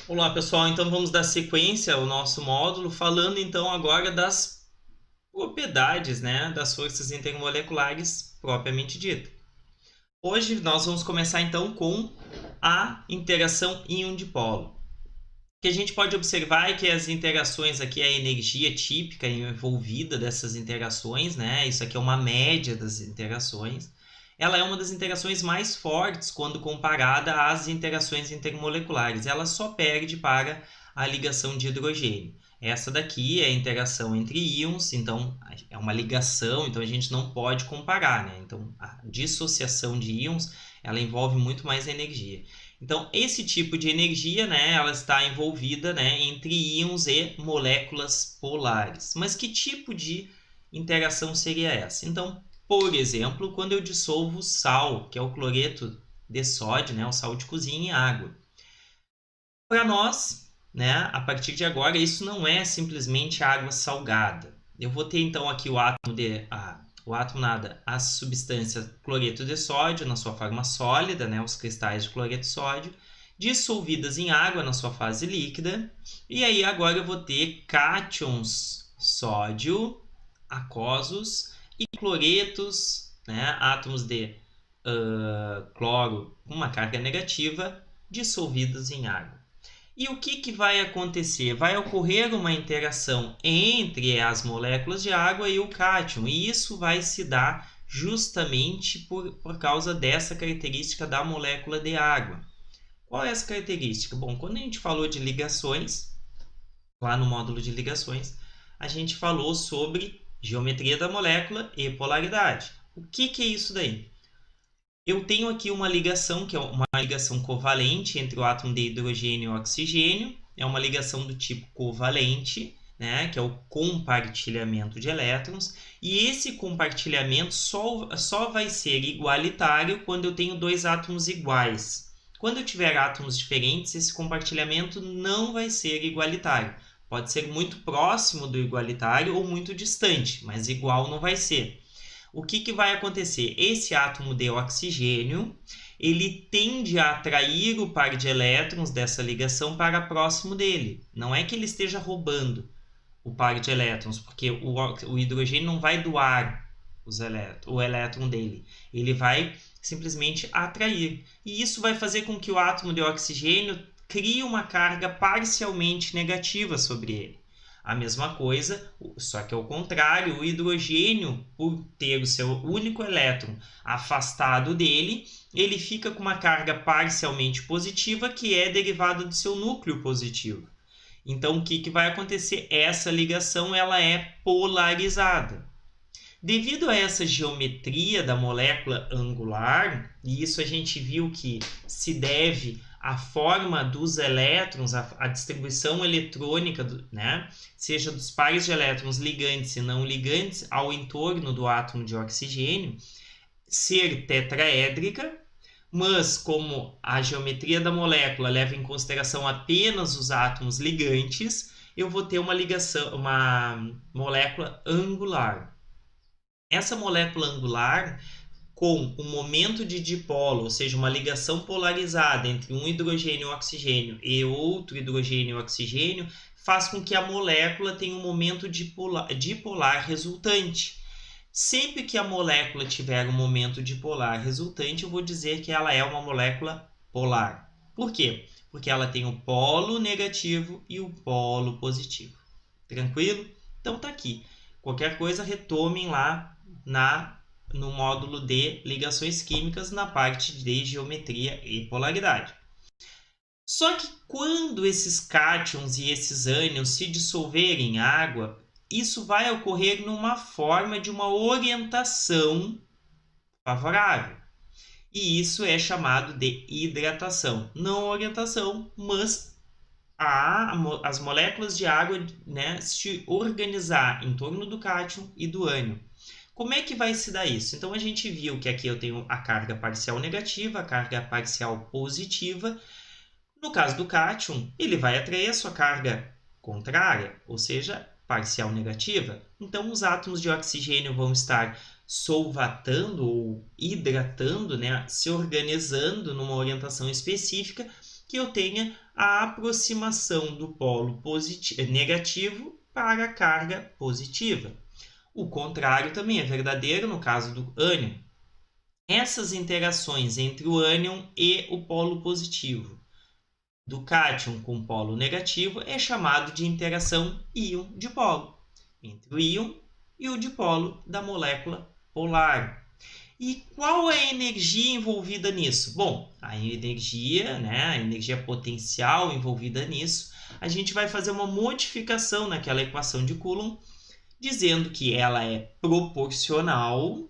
Olá pessoal, então vamos dar sequência ao nosso módulo, falando então agora das propriedades, das forças intermoleculares propriamente dita. Hoje nós vamos começar então com a interação íon-dipolo. O que a gente pode observar é que as interações aqui, a energia típica envolvida dessas interações, isso aqui é uma média das interações, ela é uma das interações mais fortes quando comparada às interações intermoleculares. Ela só perde para a ligação de hidrogênio. Essa daqui é a interação entre íons, então é uma ligação, então a gente não pode comparar, Então a dissociação de íons, ela envolve muito mais energia. Então esse tipo de energia, ela está envolvida, entre íons e moléculas polares. Mas que tipo de interação seria essa? Então, por exemplo, quando eu dissolvo sal, que é o cloreto de sódio, o sal de cozinha em água. Para nós, a partir de agora, isso não é simplesmente água salgada. Eu vou ter então aqui a substância cloreto de sódio na sua forma sólida, os cristais de cloreto de sódio, dissolvidas em água na sua fase líquida. E aí agora eu vou ter cátions sódio aquosos e cloretos, átomos de cloro com uma carga negativa dissolvidos em água. E o que vai acontecer? Vai ocorrer uma interação entre as moléculas de água e o cátion, e isso vai se dar justamente por causa dessa característica da molécula de água. Qual é essa característica? Bom, quando a gente falou de ligações, lá no módulo de ligações, a gente falou sobre geometria da molécula e polaridade. O que é isso daí? Eu tenho aqui uma ligação, que é uma ligação covalente entre o átomo de hidrogênio e o oxigênio. É uma ligação do tipo covalente, que é o compartilhamento de elétrons. E esse compartilhamento só vai ser igualitário quando eu tenho dois átomos iguais. Quando eu tiver átomos diferentes, esse compartilhamento não vai ser igualitário. Pode ser muito próximo do igualitário ou muito distante, mas igual não vai ser. O que vai acontecer? Esse átomo de oxigênio, ele tende a atrair o par de elétrons dessa ligação para próximo dele. Não é que ele esteja roubando o par de elétrons, porque o hidrogênio não vai doar o elétron dele. Ele vai simplesmente atrair. E isso vai fazer com que o átomo de oxigênio crie uma carga parcialmente negativa sobre ele. A mesma coisa, só que ao contrário, o hidrogênio, por ter o seu único elétron afastado dele, ele fica com uma carga parcialmente positiva, que é derivada do seu núcleo positivo. Então, o que vai acontecer? Essa ligação ela é polarizada. Devido a essa geometria da molécula angular, e isso a gente viu que se deve à forma dos elétrons, a distribuição eletrônica, seja dos pares de elétrons ligantes e não ligantes ao entorno do átomo de oxigênio, ser tetraédrica, mas como a geometria da molécula leva em consideração apenas os átomos ligantes, eu vou ter uma molécula angular. Essa molécula angular, com um momento de dipolo, ou seja, uma ligação polarizada entre um hidrogênio e um oxigênio e outro hidrogênio e oxigênio, faz com que a molécula tenha um momento dipolar resultante. Sempre que a molécula tiver um momento dipolar resultante, eu vou dizer que ela é uma molécula polar. Por quê? Porque ela tem o polo negativo e o polo positivo. Tranquilo? Então tá aqui. Qualquer coisa, retomem lá no módulo de ligações químicas, na parte de geometria e polaridade. Só que quando esses cátions e esses ânions se dissolverem em água, isso vai ocorrer numa forma de uma orientação favorável. E isso é chamado de hidratação. Não orientação, mas as moléculas de água se organizar em torno do cátion e do ânion. Como é que vai se dar isso? Então, a gente viu que aqui eu tenho a carga parcial negativa, a carga parcial positiva. No caso do cátion, ele vai atrair a sua carga contrária, ou seja, parcial negativa. Então, os átomos de oxigênio vão estar solvatando ou hidratando, se organizando numa orientação específica, que eu tenha a aproximação do polo negativo para a carga positiva. O contrário também é verdadeiro no caso do ânion. Essas interações entre o ânion e o polo positivo do cátion com o polo negativo é chamado de interação íon-dipolo, entre o íon e o dipolo da molécula polar. E qual é a energia envolvida nisso? Bom, a energia potencial envolvida nisso, a gente vai fazer uma modificação naquela equação de Coulomb, dizendo que ela é proporcional.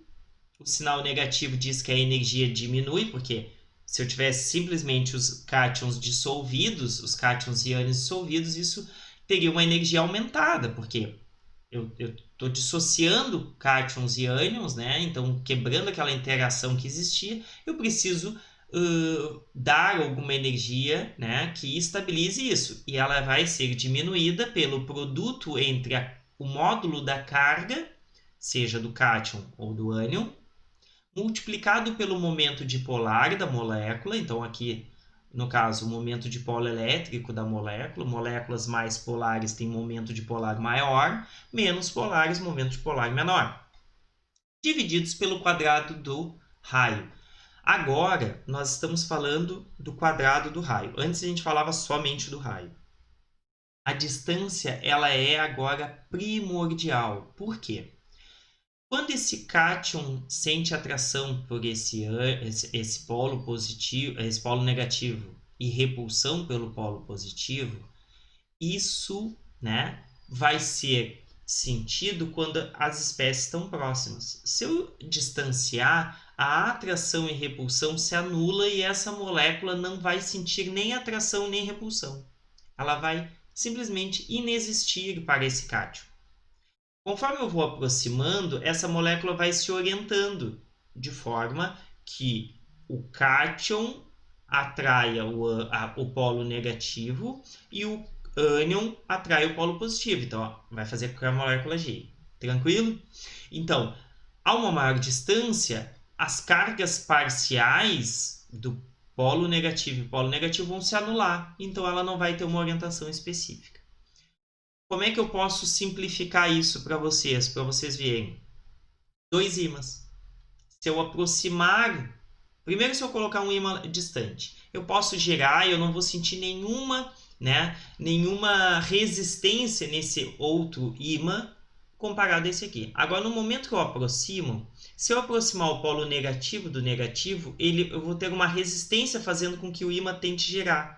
O sinal negativo diz que a energia diminui, porque se eu tivesse simplesmente os cátions dissolvidos, os cátions e ânions dissolvidos, isso teria uma energia aumentada, porque eu estou dissociando cátions e ânions, né? Então, quebrando aquela interação que existia, eu preciso dar alguma energia, né, que estabilize isso. E ela vai ser diminuída pelo produto entre o módulo da carga, seja do cátion ou do ânion, multiplicado pelo momento dipolar da molécula. Então, aqui, no caso, o momento dipolo elétrico da molécula. Moléculas mais polares têm momento dipolar maior, menos polares, momento dipolar menor. Divididos pelo quadrado do raio. Agora, nós estamos falando do quadrado do raio. Antes, a gente falava somente do raio. A distância, ela é agora primordial. Por quê? Quando esse cátion sente atração por esse polo positivo, esse polo negativo e repulsão pelo polo positivo, isso, né, vai ser sentido quando as espécies estão próximas. Se eu distanciar, a atração e repulsão se anula e essa molécula não vai sentir nem atração nem repulsão. Ela vai simplesmente inexistir para esse cátion. Conforme eu vou aproximando, essa molécula vai se orientando de forma que o cátion atraia o polo negativo e o ânion atrai o polo positivo. Então, ó, vai fazer com que a molécula gire. Tranquilo? Então, a uma maior distância, as cargas parciais do polo negativo e polo negativo vão se anular. Então, ela não vai ter uma orientação específica. Como é que eu posso simplificar isso para vocês verem? 2 ímãs. Se eu aproximar... Primeiro, se eu colocar um ímã distante, eu posso girar e eu não vou sentir nenhuma resistência nesse outro ímã comparado a esse aqui. Agora, no momento que eu aproximo, se eu aproximar o polo negativo do negativo, eu vou ter uma resistência fazendo com que o ímã tente girar.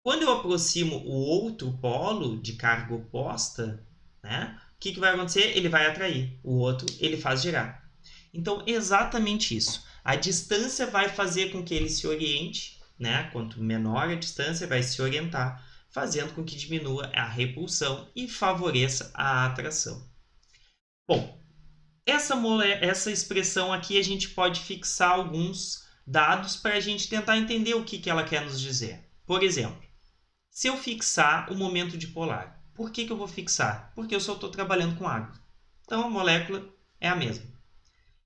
Quando eu aproximo o outro polo de carga oposta, né, o que vai acontecer? Ele vai atrair. O outro, ele faz girar. Então, exatamente isso. A distância vai fazer com que ele se oriente, né? Quanto menor a distância, vai se orientar, fazendo com que diminua a repulsão e favoreça a atração. Bom, essa expressão aqui a gente pode fixar alguns dados para a gente tentar entender o que ela quer nos dizer. Por exemplo, se eu fixar o momento dipolar, por que eu vou fixar? Porque eu só estou trabalhando com água. Então, a molécula é a mesma.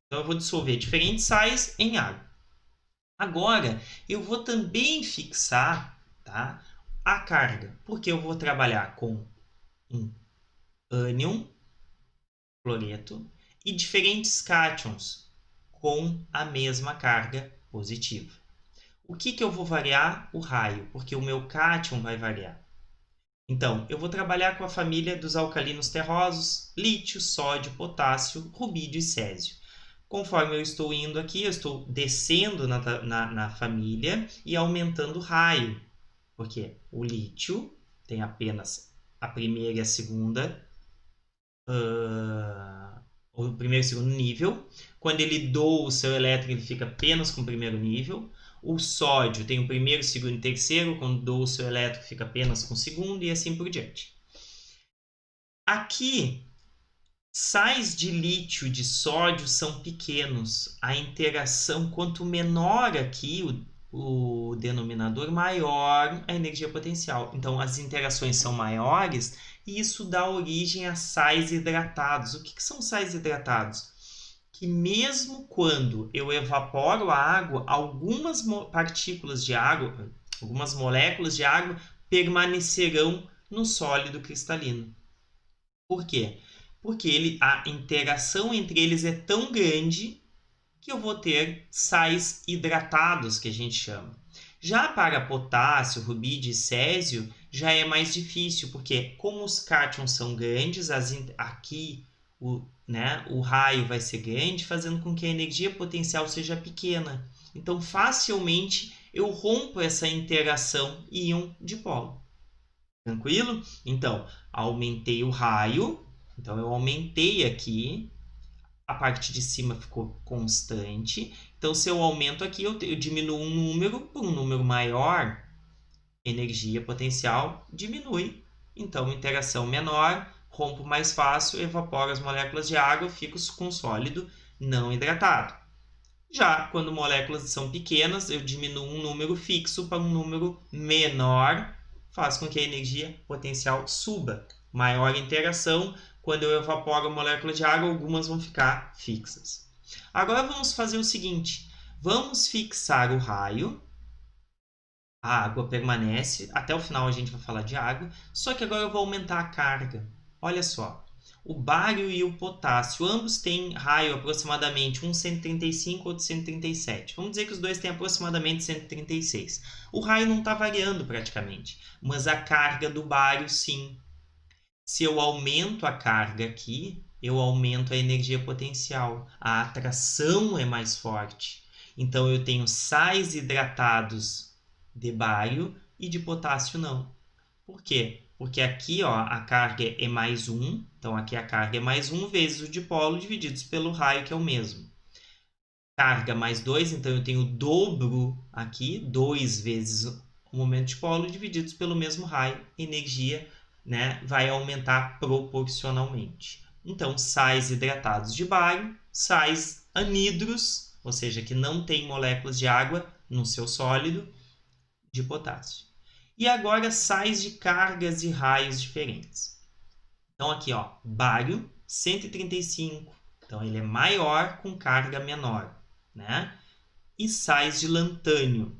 Então, eu vou dissolver diferentes sais em água. Agora, eu vou também fixar, tá, a carga, porque eu vou trabalhar com um ânion, cloreto, e diferentes cátions com a mesma carga positiva. O que eu vou variar? O raio, porque o meu cátion vai variar. Então, eu vou trabalhar com a família dos alcalinos terrosos, lítio, sódio, potássio, rubídio e césio. Conforme eu estou indo aqui, eu estou descendo na família e aumentando o raio, porque o lítio tem apenas a primeira e a segunda, o primeiro e segundo nível. Quando ele doa o seu elétron, ele fica apenas com o primeiro nível. O sódio tem o primeiro, segundo e terceiro. Quando doa o seu elétron, fica apenas com o segundo e assim por diante. Aqui, sais de lítio e de sódio são pequenos. A interação, quanto menor aqui o denominador, maior a energia potencial. Então, as interações são maiores e isso dá origem a sais hidratados. O que são sais hidratados? Que mesmo quando eu evaporo a água, algumas partículas de água, algumas moléculas de água permanecerão no sólido cristalino. Por quê? Porque a interação entre eles é tão grande que eu vou ter sais hidratados, que a gente chama. Já para potássio, rubídio e césio, já é mais difícil, porque como os cátions são grandes, aqui o raio vai ser grande, fazendo com que a energia potencial seja pequena. Então, facilmente, eu rompo essa interação íon-dipolo. Tranquilo? Então, aumentei o raio. Então, eu aumentei aqui. A parte de cima ficou constante. Então, se eu aumento aqui, eu diminuo um número por um número maior, energia potencial diminui. Então, interação menor, rompo mais fácil, evaporo as moléculas de água, fico com sólido não hidratado. Já quando moléculas são pequenas, eu diminuo um número fixo para um número menor, faz com que a energia potencial suba. Maior interação, quando eu evaporo a molécula de água, algumas vão ficar fixas. Agora vamos fazer o seguinte, vamos fixar o raio, a água permanece, até o final a gente vai falar de água, só que agora eu vou aumentar a carga. Olha só, o bário e o potássio, ambos têm raio aproximadamente, um 135 outro 137. Vamos dizer que os dois têm aproximadamente 136. O raio não está variando praticamente, mas a carga do bário sim. Se eu aumento a carga aqui, eu aumento a energia potencial. A atração é mais forte. Então, eu tenho sais hidratados de bário e de potássio não. Por quê? Porque aqui ó, a carga é mais 1. Então, aqui a carga é mais 1 vezes o dipolo divididos pelo raio, que é o mesmo. Carga mais 2, então eu tenho o dobro aqui, 2 vezes o momento dipolo divididos pelo mesmo raio. Energia vai aumentar proporcionalmente. Então, sais hidratados de bário, sais anidros, ou seja, que não tem moléculas de água no seu sólido, de potássio. E agora, sais de cargas e raios diferentes. Então, aqui, ó, bário, 135. Então, ele é maior com carga menor. Né? E sais de lantânio.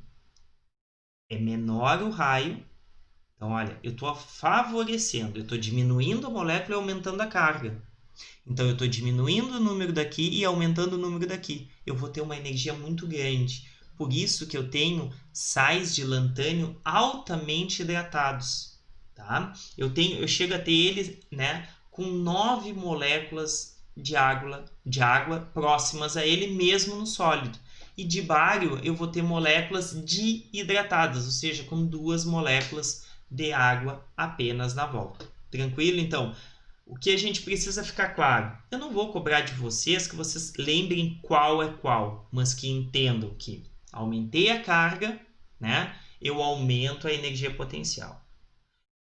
É menor o raio. Então, olha, eu estou favorecendo, eu estou diminuindo a molécula e aumentando a carga. Então, eu estou diminuindo o número daqui e aumentando o número daqui. Eu vou ter uma energia muito grande. Por isso que eu tenho sais de lantânio altamente hidratados. Tá? Eu chego a ter eles com 9 moléculas de água próximas a ele mesmo no sólido. E de bário eu vou ter moléculas dihidratadas, ou seja, com 2 moléculas de água apenas na volta. Tranquilo? Então, o que a gente precisa ficar claro, eu não vou cobrar de vocês que vocês lembrem qual é qual, mas que entendam que aumentei a carga, eu aumento a energia potencial.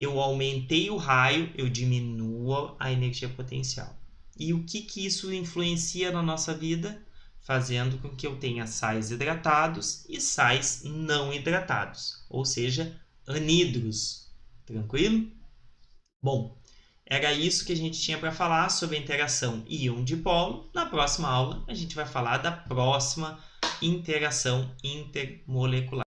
Eu aumentei o raio, eu diminuo a energia potencial. E o que isso influencia na nossa vida? Fazendo com que eu tenha sais hidratados e sais não hidratados, ou seja, anidros. Tranquilo? Bom, era isso que a gente tinha para falar sobre a interação íon-dipolo. Na próxima aula, a gente vai falar da próxima interação intermolecular.